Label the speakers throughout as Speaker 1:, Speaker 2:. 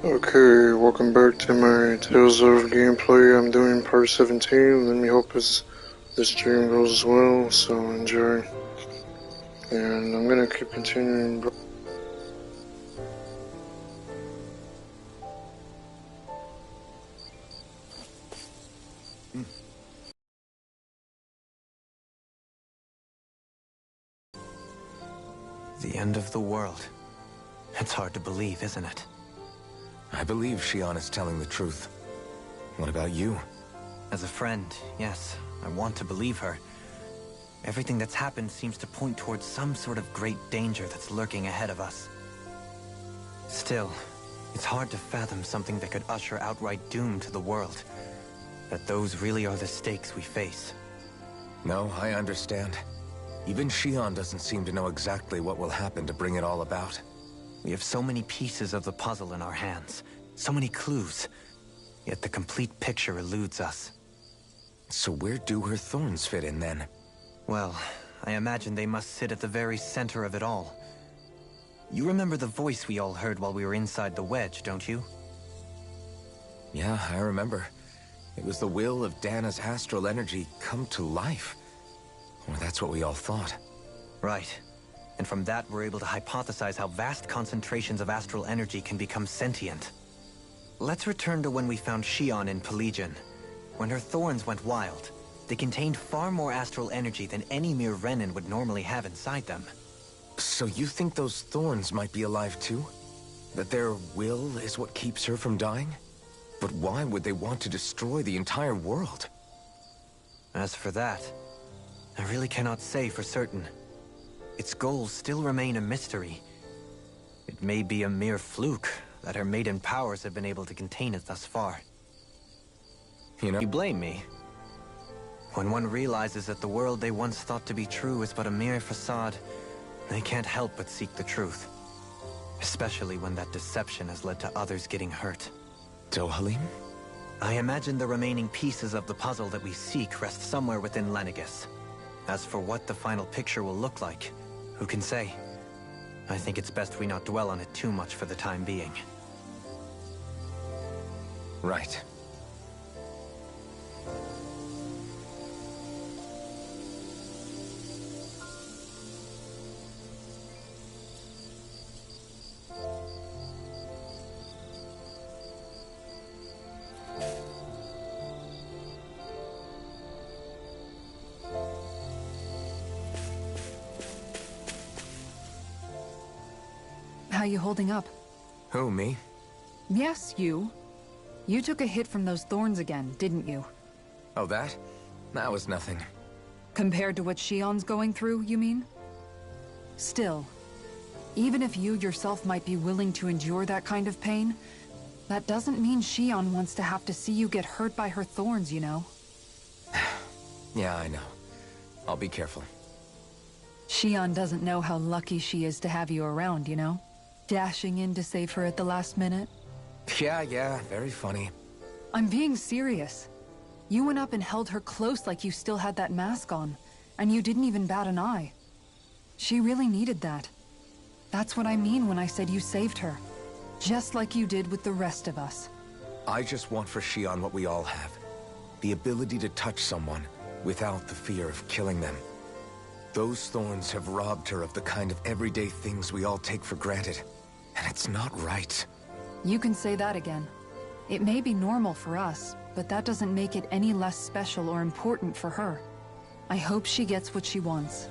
Speaker 1: Okay, welcome back to my Tales of gameplay. I'm doing part 17. Let me hope this stream goes well, so enjoy. And I'm gonna keep continuing.
Speaker 2: The end of the world. It's hard to believe, isn't it?
Speaker 3: I believe Shionne is telling the truth. What about you?
Speaker 2: As a friend, yes, I want to believe her. Everything that's happened seems to point towards some sort of great danger that's lurking ahead of us. Still, it's hard to fathom something that could usher outright doom to the world. That those really are the stakes we face.
Speaker 3: No, I understand. Even Shionne doesn't seem to know exactly what will happen to bring it all about.
Speaker 2: We have so many pieces of the puzzle in our hands, so many clues, yet the complete picture eludes us.
Speaker 3: So where do her thorns fit in then?
Speaker 2: Well, I imagine they must sit at the very center of it all. You remember the voice we all heard while we were inside the wedge, don't you?
Speaker 3: Yeah, I remember. It was the will of Dana's astral energy come to life. Or that's what we all thought.
Speaker 2: Right. And from that, we're able to hypothesize how vast concentrations of astral energy can become sentient. Let's return to when we found Shionne in Pelegion. When her thorns went wild, they contained far more astral energy than any mere Renin would normally have inside them.
Speaker 3: So you think those thorns might be alive too? That their will is what keeps her from dying? But why would they want to destroy the entire world?
Speaker 2: As for that, I really cannot say for certain. Its goals still remain a mystery. It may be a mere fluke that her maiden powers have been able to contain it thus far.
Speaker 3: You know,
Speaker 2: You blame me? When one realizes that the world they once thought to be true is but a mere facade, they can't help but seek the truth. Especially when that deception has led to others getting hurt.
Speaker 3: Dohalim?
Speaker 2: I imagine the remaining pieces of the puzzle that we seek rest somewhere within Lenegis. As for what the final picture will look like, who can say? I think it's best we not dwell on it too much for the time being.
Speaker 3: Right.
Speaker 4: How you holding up?
Speaker 3: Who, me?
Speaker 4: Yes, you. You took a hit from those thorns again, didn't you?
Speaker 3: Oh, that? That was nothing.
Speaker 4: Compared to what Shionne's going through, you mean? Still, even if you yourself might be willing to endure that kind of pain, that doesn't mean Shionne wants to have to see you get hurt by her thorns, you know?
Speaker 3: Yeah, I know. I'll be careful.
Speaker 4: Shionne doesn't know how lucky she is to have you around, you know? Dashing in to save her at the last minute.
Speaker 3: Yeah, very funny.
Speaker 4: I'm being serious. You went up and held her close like you still had that mask on, and you didn't even bat an eye. She really needed that. That's what I mean when I said you saved her. Just like you did with the rest of us.
Speaker 3: I just want for Shionne what we all have. The ability to touch someone without the fear of killing them. Those thorns have robbed her of the kind of everyday things we all take for granted. And it's not right.
Speaker 4: You can say that again. It may be normal for us, but that doesn't make it any less special or important for her. I hope she gets what she wants.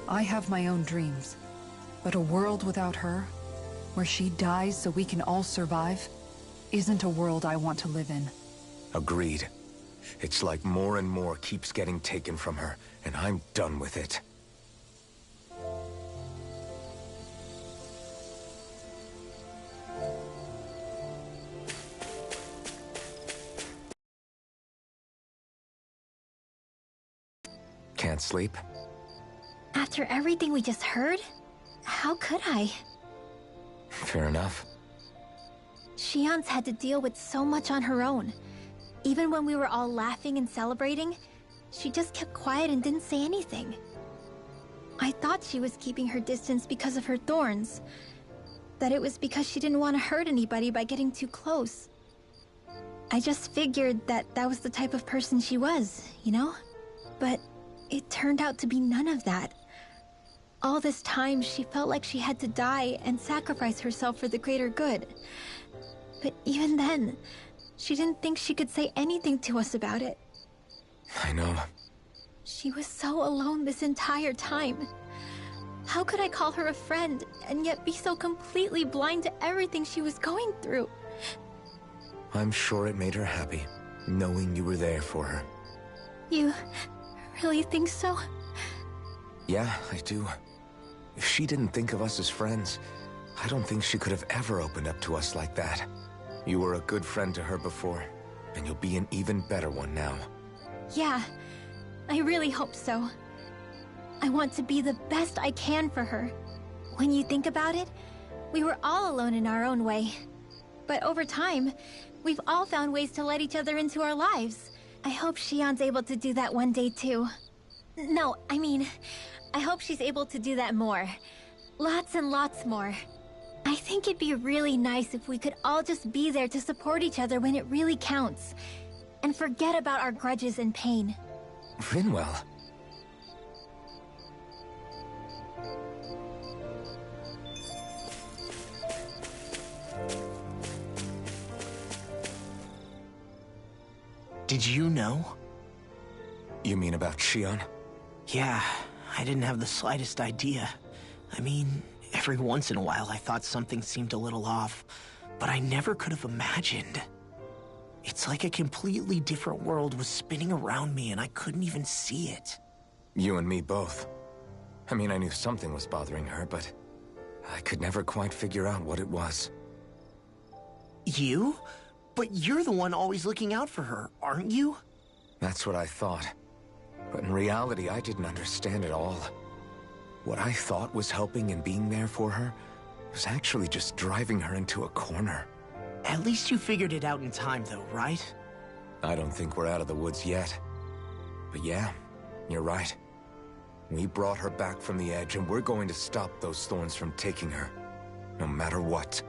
Speaker 4: I have my own dreams, but a world without her, where she dies so we can all survive, isn't a world I want to live in.
Speaker 3: Agreed. It's like more and more keeps getting taken from her, and I'm done with it. Can't sleep?
Speaker 5: After everything we just heard? How could I?
Speaker 3: Fair enough.
Speaker 5: Shionne's had to deal with so much on her own. Even when we were all laughing and celebrating, she just kept quiet and didn't say anything. I thought she was keeping her distance because of her thorns. that it was because she didn't want to hurt anybody by getting too close. I just figured that that was the type of person she was, you know? But it turned out to be none of that. All this time, she felt like she had to die and sacrifice herself for the greater good. But even then, she didn't think she could say anything to us about it.
Speaker 3: I know.
Speaker 5: She was so alone this entire time. How could I call her a friend and yet be so completely blind to everything she was going through?
Speaker 3: I'm sure it made her happy, knowing you were there for her.
Speaker 5: You really think so?
Speaker 3: Yeah, I do. If she didn't think of us as friends, I don't think she could have ever opened up to us like that. You were a good friend to her before, and you'll be an even better one now.
Speaker 5: Yeah, I really hope so. I want to be the best I can for her. When you think about it, we were all alone in our own way. But over time, we've all found ways to let each other into our lives. I hope Shionne's able to do that one day too. No, I mean, I hope she's able to do that more. Lots and lots more. I think it'd be really nice if we could all just be there to support each other when it really counts. And forget about our grudges and pain.
Speaker 3: Rinwell.
Speaker 6: Did you know?
Speaker 3: You mean about Shionne?
Speaker 6: Yeah, I didn't have the slightest idea. I mean, every once in a while I thought something seemed a little off, but I never could have imagined. It's like a completely different world was spinning around me and I couldn't even see it.
Speaker 3: You and me both. I mean, I knew something was bothering her, but I could never quite figure out what it was.
Speaker 6: You? But you're the one always looking out for her, aren't you?
Speaker 3: That's what I thought. But in reality, I didn't understand it all. What I thought was helping and being there for her was actually just driving her into a corner.
Speaker 6: At least you figured it out in time, though, right?
Speaker 3: I don't think we're out of the woods yet. But yeah, you're right. We brought her back from the edge, and we're going to stop those thorns from taking her. No matter what.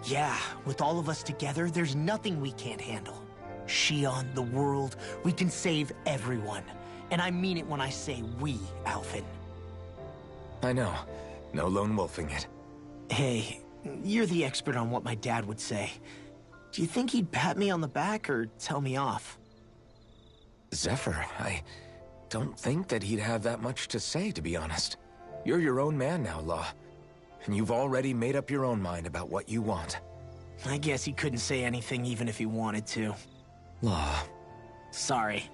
Speaker 6: Yeah, with all of us together, there's nothing we can't handle. Shionne, the world, we can save everyone. And I mean it when I say we, Alphen.
Speaker 3: I know. No lone wolfing it.
Speaker 6: Hey, you're the expert on what my dad would say. Do you think he'd pat me on the back or tell me off?
Speaker 3: Zephyr, I don't think that he'd have that much to say, to be honest. You're your own man now, Law. And you've already made up your own mind about what you want.
Speaker 6: I guess he couldn't say anything even if he wanted to.
Speaker 3: Law.
Speaker 6: Sorry.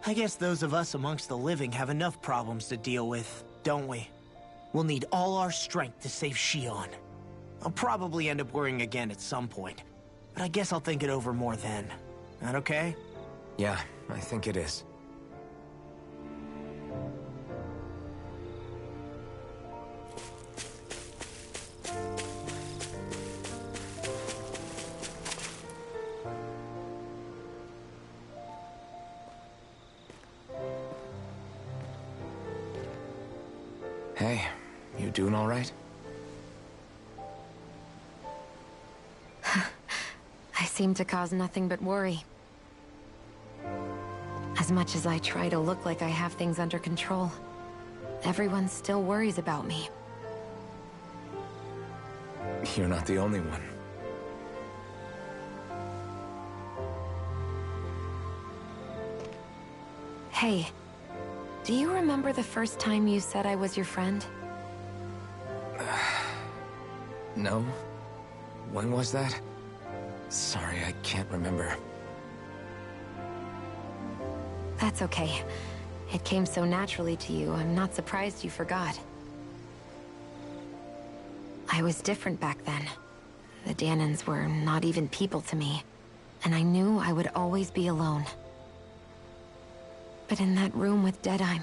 Speaker 6: I guess those of us amongst the living have enough problems to deal with, don't we? We'll need all our strength to save Shionne. I'll probably end up worrying again at some point, but I guess I'll think it over more then. That okay?
Speaker 3: Yeah, I think it is. Hey, you doing all right?
Speaker 7: I seem to cause nothing but worry. As much as I try to look like I have things under control, everyone still worries about me.
Speaker 3: You're not the only one.
Speaker 7: Hey, do you remember the first time you said I was your friend?
Speaker 3: No? When was that? Sorry, I can't remember.
Speaker 7: That's okay. It came so naturally to you, I'm not surprised you forgot. I was different back then. The Dahnans were not even people to me, and I knew I would always be alone. But in that room with Deadheim,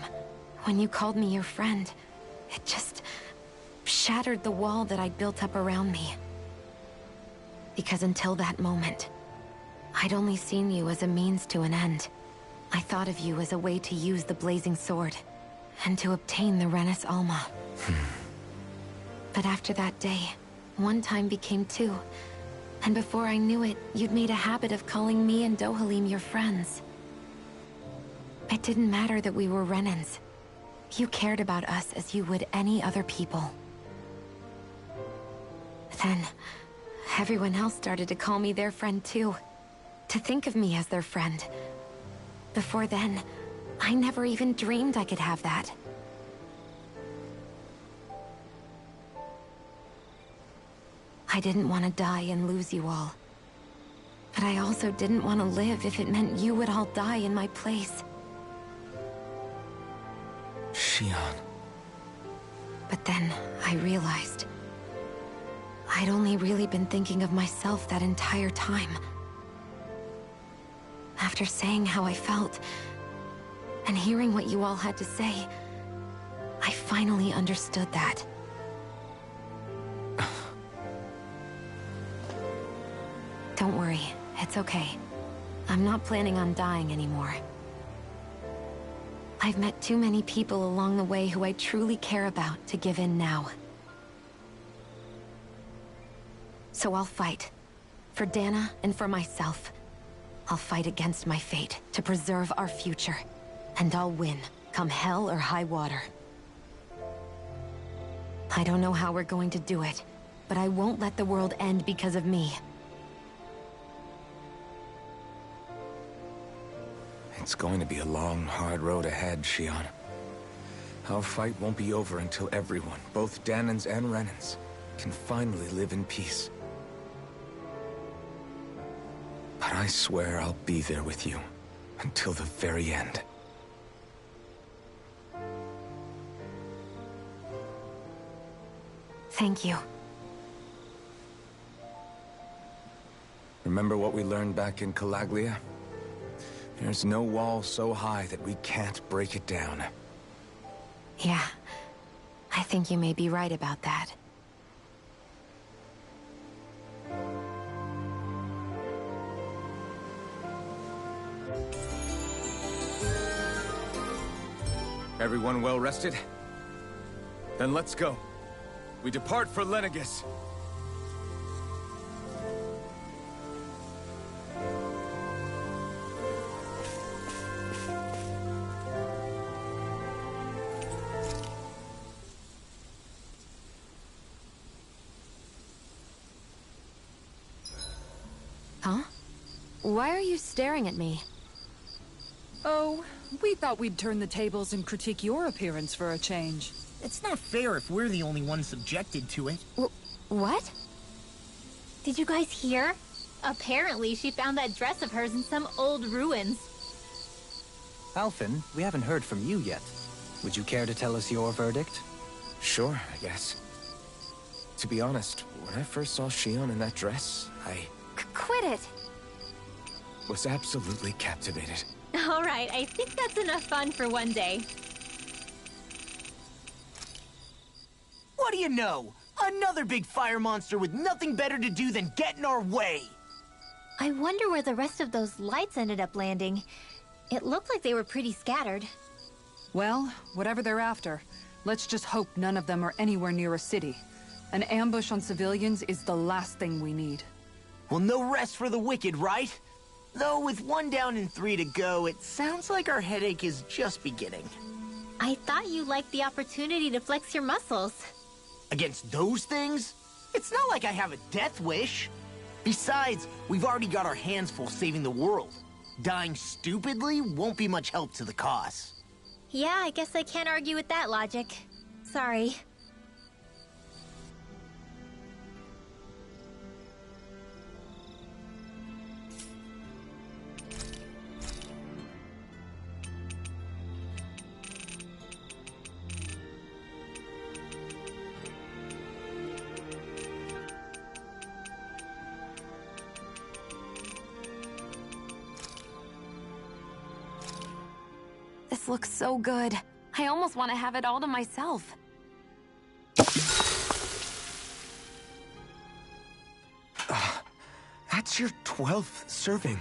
Speaker 7: when you called me your friend, it just shattered the wall that I'd built up around me. Because until that moment, I'd only seen you as a means to an end. I thought of you as a way to use the Blazing Sword, and to obtain the Renis Alma. But after that day, one time became two. And before I knew it, you'd made a habit of calling me and Dohalim your friends. It didn't matter that we were Renans. You cared about us as you would any other people. Then, everyone else started to call me their friend too. To think of me as their friend. Before then, I never even dreamed I could have that. I didn't want to die and lose you all. But I also didn't want to live if it meant you would all die in my place.
Speaker 3: Shionne.
Speaker 7: But then, I realized I'd only really been thinking of myself that entire time. After saying how I felt, and hearing what you all had to say, I finally understood that. Don't worry, it's okay. I'm not planning on dying anymore. I've met too many people along the way who I truly care about to give in now. So I'll fight. For Dana and for myself. I'll fight against my fate to preserve our future. And I'll win, come hell or high water. I don't know how we're going to do it, but I won't let the world end because of me.
Speaker 3: It's going to be a long, hard road ahead, Shionne. Our fight won't be over until everyone, both Dahnans and Renans, can finally live in peace. But I swear I'll be there with you, until the very end.
Speaker 7: Thank you.
Speaker 3: Remember what we learned back in Calaglia? There's no wall so high that we can't break it down.
Speaker 7: Yeah, I think you may be right about that.
Speaker 3: Everyone well rested? Then let's go. We depart for Lenegis.
Speaker 7: Huh? Why are you staring at me?
Speaker 4: Oh, we thought we'd turn the tables and critique your appearance for a change.
Speaker 6: It's not fair if we're the only ones subjected to it.
Speaker 7: What?
Speaker 5: Did you guys hear? Apparently, she found that dress of hers in some old ruins.
Speaker 2: Alphen, we haven't heard from you yet. Would you care to tell us your verdict?
Speaker 3: Sure, I guess. To be honest, when I first saw Shionne in that dress, I
Speaker 7: Quit it!
Speaker 3: was absolutely captivated.
Speaker 5: All right, I think that's enough fun for one day.
Speaker 6: What do you know? Another big fire monster with nothing better to do than get in our way!
Speaker 5: I wonder where the rest of those lights ended up landing. It looked like they were pretty scattered.
Speaker 4: Well, whatever they're after, let's just hope none of them are anywhere near a city. An ambush on civilians is the last thing we need.
Speaker 6: Well, no rest for the wicked, right? Though with 1 down and 3 to go, it sounds like our headache is just beginning.
Speaker 5: I thought you liked the opportunity to flex your muscles.
Speaker 6: Against those things? It's not like I have a death wish. Besides, we've already got our hands full saving the world. Dying stupidly won't be much help to the cause.
Speaker 5: Yeah, I guess I can't argue with that logic. Sorry.
Speaker 7: This looks so good. I almost want to have it all to myself.
Speaker 3: That's your 12th serving.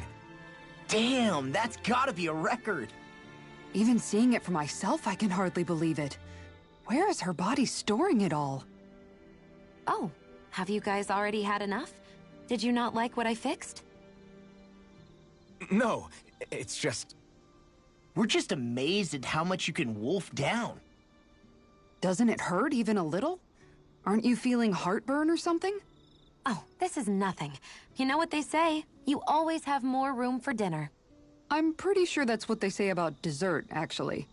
Speaker 6: Damn, that's gotta be a record.
Speaker 4: Even seeing it for myself, I can hardly believe it. Where is her body storing it all?
Speaker 7: Oh, Have you guys already had enough? Did you not like what I fixed?
Speaker 3: No, it's just...
Speaker 6: We're just amazed at how much you can wolf down.
Speaker 4: Doesn't it hurt even a little? Aren't you feeling heartburn or something?
Speaker 7: Oh, this is nothing. You know what they say? You always have more room for dinner.
Speaker 4: I'm pretty sure that's what they say about dessert, actually.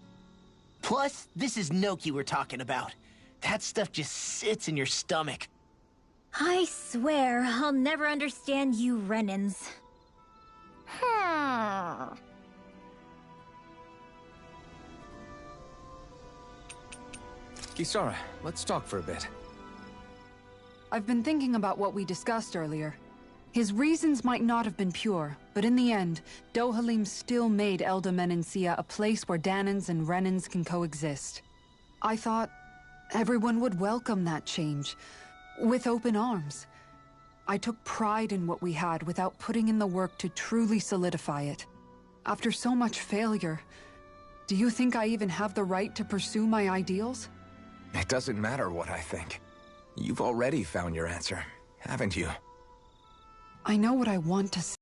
Speaker 6: Plus, this is Noki we're talking about. That stuff just sits in your stomach.
Speaker 5: I swear, I'll never understand you Renans.
Speaker 3: Kisara, let's talk for a bit.
Speaker 4: I've been thinking about what we discussed earlier. His reasons might not have been pure, but in the end, Dohalim still made Elda Menancia a place where Dahnans and Renans can coexist. I thought everyone would welcome that change, with open arms. I took pride in what we had without putting in the work to truly solidify it. After so much failure, do you think I even have the right to pursue my ideals?
Speaker 3: It doesn't matter what I think. You've already found your answer, haven't you?
Speaker 4: I know what I want to say.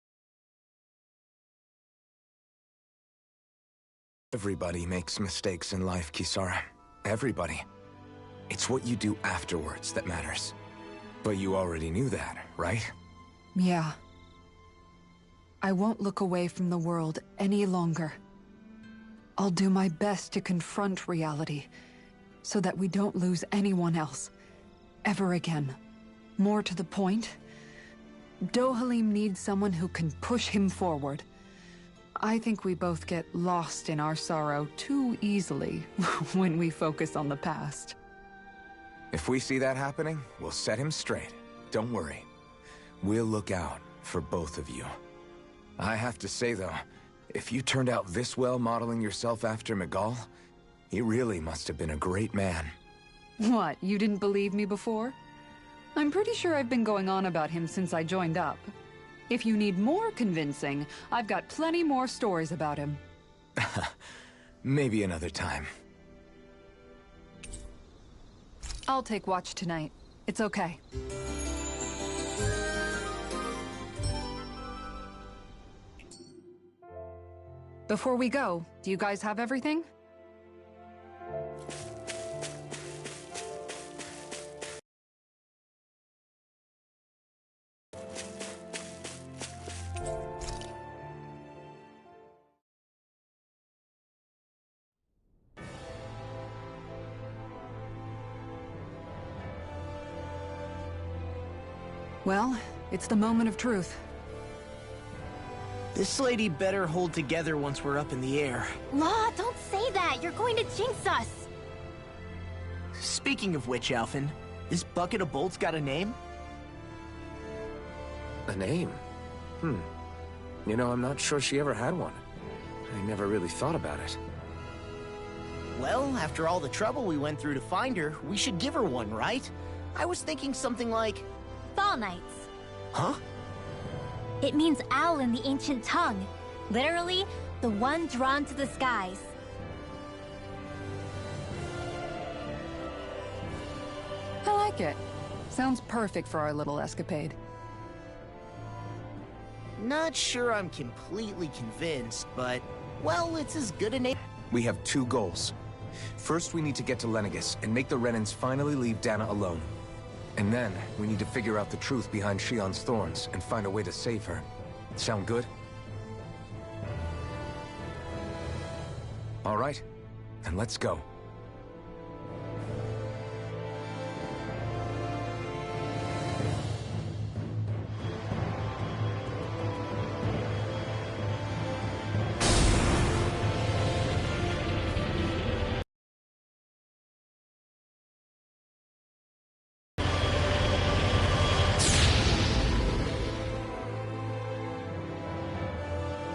Speaker 3: Everybody makes mistakes in life, Kisara. Everybody. It's what you do afterwards that matters. But you already knew that, right?
Speaker 4: Yeah. I won't look away from the world any longer. I'll do my best to confront reality, so that we don't lose anyone else, ever again. More to the point, Dohalim needs someone who can push him forward. I think we both get lost in our sorrow too easily when we focus on the past.
Speaker 3: If we see that happening, we'll set him straight. Don't worry. We'll look out for both of you. I have to say, though, if you turned out this well modeling yourself after Miguel, he really must have been a great man.
Speaker 4: What, you didn't believe me before? I'm pretty sure I've been going on about him since I joined up. If you need more convincing, I've got plenty more stories about him.
Speaker 3: Maybe another time.
Speaker 4: I'll take watch tonight. It's okay. Before we go, do you guys have everything? Well, it's the moment of truth.
Speaker 6: This lady better hold together once we're up in the air.
Speaker 5: Law, don't say that! You're going to jinx us!
Speaker 6: Speaking of which, Alphen, this bucket of bolts got a name?
Speaker 3: A name? You know, I'm not sure she ever had one. I never really thought about it.
Speaker 6: Well, after all the trouble we went through to find her, we should give her one, right? I was thinking something like...
Speaker 5: Fall Knights.
Speaker 6: Huh?
Speaker 5: It means owl in the ancient tongue. Literally, the one drawn to the skies.
Speaker 4: I like it. Sounds perfect for our little escapade.
Speaker 6: Not sure I'm completely convinced, but... Well, it's as good a name...
Speaker 3: We have two goals. First, we need to get to Lenegis and make the Renans finally leave Dahna alone. And then, we need to figure out the truth behind Shionne's thorns and find a way to save her. Sound good? All right, then let's go.